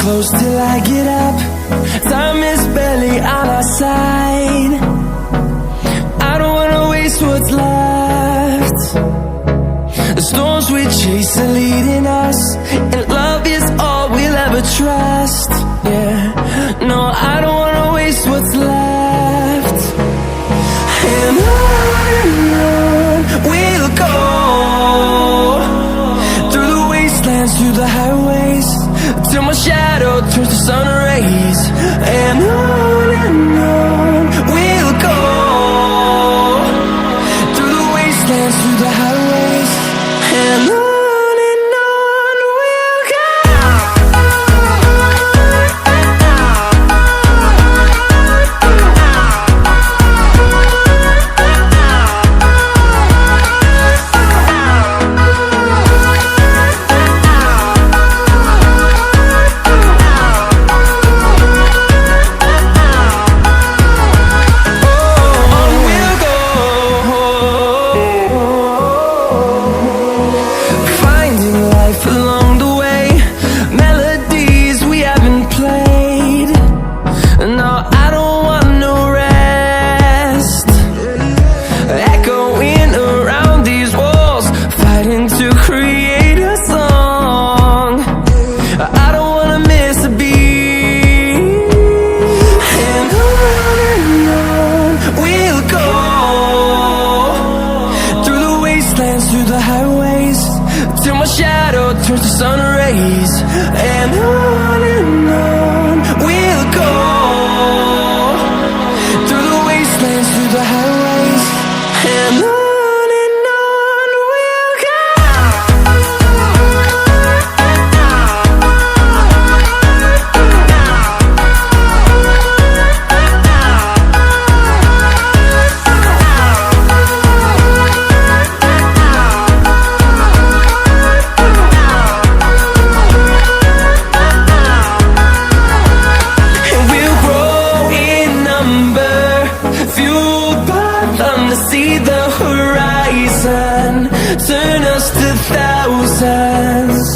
close till I get up. Time is barely on our side. I don't wanna waste what's left. The storms we chase are leading us, and love is all we'll ever trust. Yeah, no, I don't wanna waste what's left. And on we'll go, through the wastelands, through the highways, till my shadow turns to sun rays. And on we'll go, through the wastelands, through the highways, and on we'll go. To create a song, I don't wanna miss a beat. And on we'll go, through the wastelands, through the highways, till my shadow turns to sun rays. And on we'll go, through the wastelands, through the highways, and on. See the horizon, turn us to thousands.